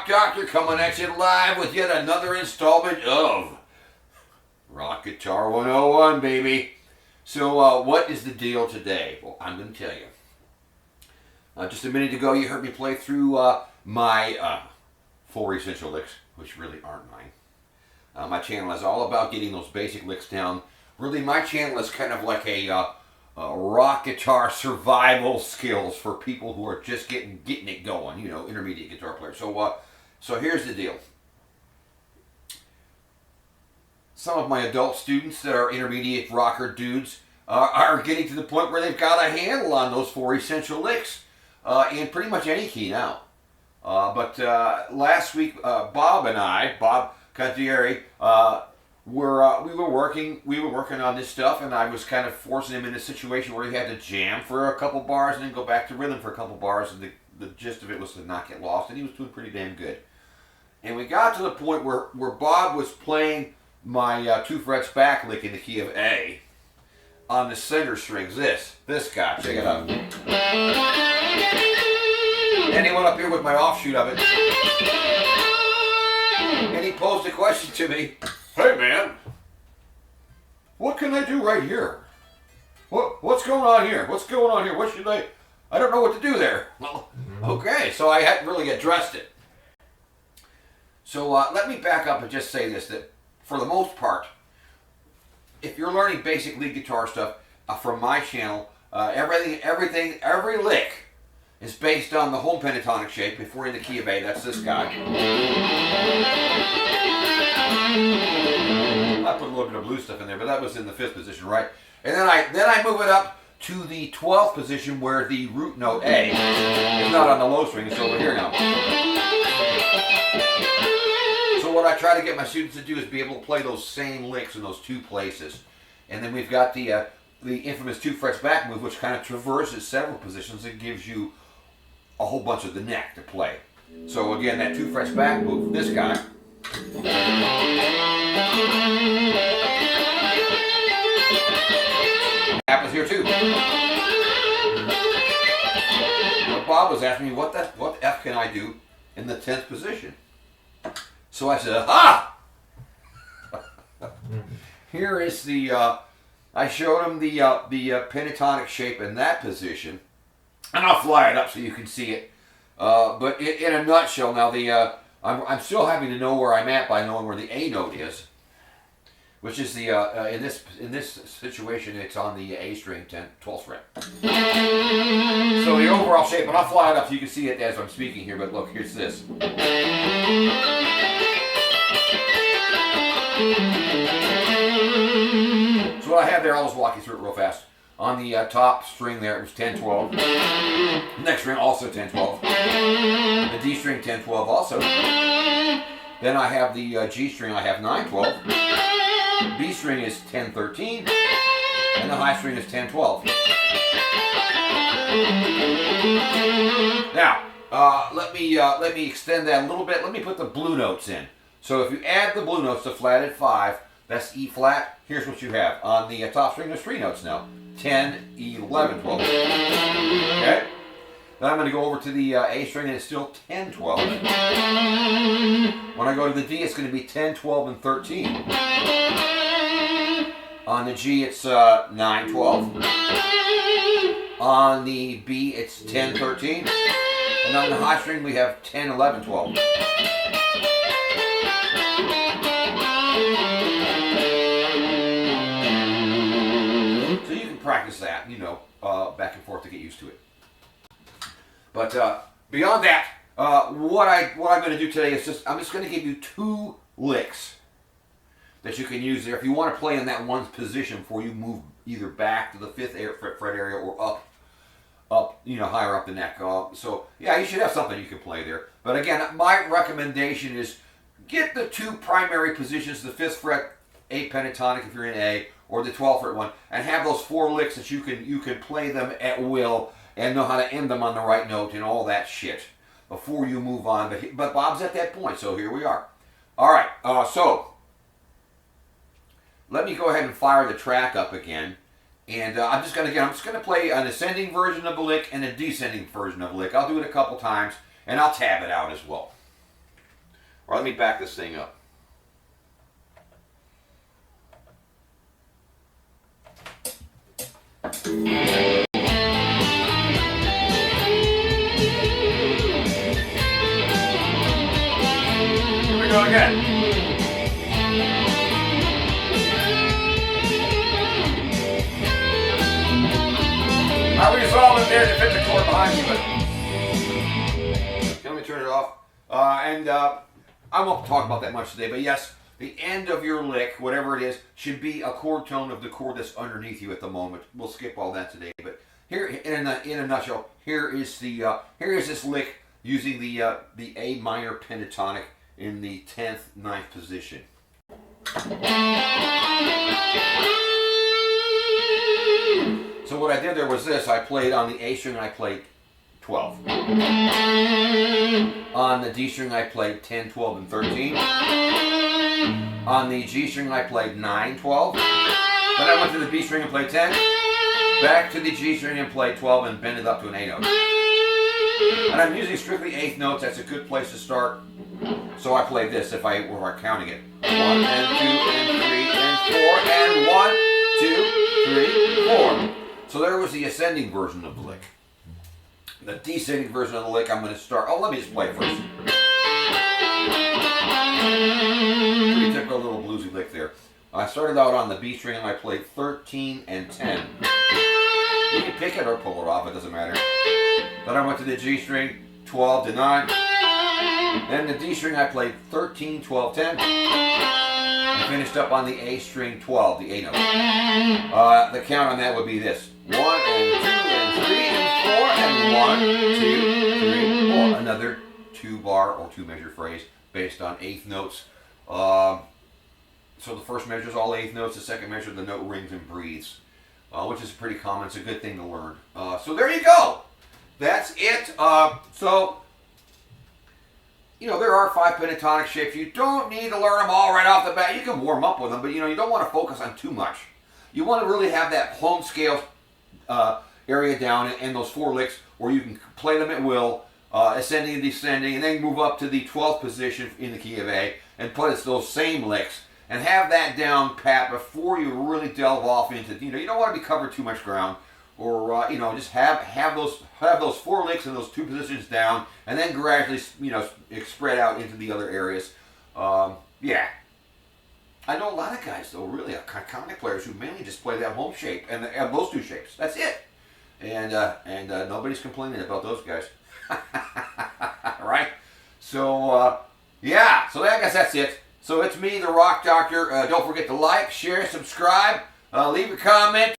Rock Doctor coming at you live with yet another installment of Rock Guitar 101, baby. So what is the deal today? Well, I'm going to tell you. Just a minute ago, you heard me play through my 4 essential licks, which really aren't mine. My channel is all about getting those basic licks down. Really, my channel is kind of like a rock guitar survival skills for people who are just getting it going, you know, intermediate guitar players. So here's the deal. Some of my adult students that are intermediate rocker dudes are getting to the point where they've got a handle on those 4 essential licks in pretty much any key now. But last week, Bob Cantieri, we were working on this stuff, and I was kind of forcing him in a situation where he had to jam for a couple bars and then go back to rhythm for a couple bars, and the gist of it was to not get lost, and he was doing pretty damn good. And we got to the point where Bob was playing my 2 frets back lick in the key of A on the center strings. This guy, check it out. And he went up here with my offshoot of it, and he posed a question to me. Hey man, what can I do right here? What's going on here? What's going on here? What should I don't know what to do there. Well, okay, so I hadn't really addressed it. So let me back up and just say this, that for the most part, if you're learning basic lead guitar stuff from my channel, every lick is based on the home pentatonic shape. If we're in the key of A, that's this guy. I put a little bit of blue stuff in there, but that was in the 5th position, right? And then I move it up to the 12th position where the root note A is not on the low string, it's over here now. So what I try to get my students to do is be able to play those same licks in those 2 places. And then we've got the infamous 2 frets back move, which kind of traverses several positions and gives you a whole bunch of the neck to play. So again, that 2 frets back move, this guy. Happens here too. But Bob was asking me, what F can I do in the 10th position? So I said, aha! Here is the, I showed him the pentatonic shape in that position. And I'll fly it up so you can see it. But in a nutshell, now I'm still having to know where I'm at by knowing where the A note is, which is the in this situation it's on the A string 12th fret. So the overall shape, and I'll fly it up so you can see it as I'm speaking here. But look, here's this. So what I have there, I'll just walk you through it real fast. On the top string there, it was 10-12. Next string also 10-12. The D string 10-12 also. Then I have the G string, I have 9-12. B string is 10-13. And the high string is 10-12. Now, let me extend that a little bit. Let me put the blue notes in. So if you add the blue notes to flatted 5, that's E flat. Here's what you have. On the top string, there's 3 notes now. 10, 11, 12. Okay? Then I'm going to go over to the A string and it's still 10, 12. When I go to the D, it's going to be 10, 12, and 13. On the G, it's 9, 12. On the B, it's 10, 13. And on the high string, we have 10, 11, 12. Practice that, you know, back and forth to get used to it. But beyond that, what I'm going to do today is I'm just going to give you 2 licks that you can use there if you want to play in that one position before you move either back to the 5th fret area or up, you know, higher up the neck. So yeah, you should have something you can play there. But again, my recommendation is get the 2 primary positions, the 5th fret A pentatonic if you're in A, or the 12th fret one, and have those 4 licks that you can play them at will and know how to end them on the right note and all that shit before you move on. But Bob's at that point, so here we are. All right, so let me go ahead and fire the track up again, and I'm just gonna play an ascending version of the lick and a descending version of the lick. I'll do it a couple times, and I'll tab it out as well. Or let me back this thing up. Here we go again. I resolved it there to fit the chord behind you, but let me turn it off. I won't talk about that much today, but yes, the end of your lick, whatever it is, should be a chord tone of the chord that's underneath you at the moment. We'll skip all that today, but here, in a nutshell, here is this lick using the A minor pentatonic in the 10th, 9th position. So what I did there was this. I played on the A string, I played 12. On the D string, I played 10, 12, and 13. On the G string, I played 9, 12. Then I went to the B string and played 10. Back to the G string and played 12 and bend it up to an A note. And I'm using strictly eighth notes. That's a good place to start. So I play this if I were counting it. 1 and 2 and 3 and 4 and 1, 2, 3, 4. So there was the ascending version of the lick. The descending version of the lick, I'm going to start. Oh, let me just play it first. Pretty typical little bluesy lick there. I started out on the B string and I played 13 and 10. You can pick it or pull it off, it doesn't matter. Then I went to the G string, 12 to 9. Then the D string I played 13, 12, 10. I finished up on the A string 12, the A note. The count on that would be this. 1 and 2 and 3 and 4 and 1, 2, 3, 4. Another 2-bar or 2-measure phrase based on eighth notes. So the first measure is all eighth notes. The second measure, the note rings and breathes, which is pretty common. It's a good thing to learn. So there you go. That's it. There are 5 pentatonic shapes. You don't need to learn them all right off the bat. You can warm up with them, but you don't want to focus on too much. You want to really have that home scale area down and those 4 licks where you can play them at will, ascending and descending, and then move up to the 12th position in the key of A and play those same licks and have that down pat before you really delve off into, you don't want to be covering too much ground, or just have those 4 licks and those 2 positions down, and then gradually spread out into the other areas. Yeah. I know a lot of guys, though, really, iconic players who mainly just play that home shape and those 2 shapes. That's it. And nobody's complaining about those guys. Right? So, yeah. So I guess that's it. So it's me, the Rock Doctor. Don't forget to like, share, subscribe, leave a comment.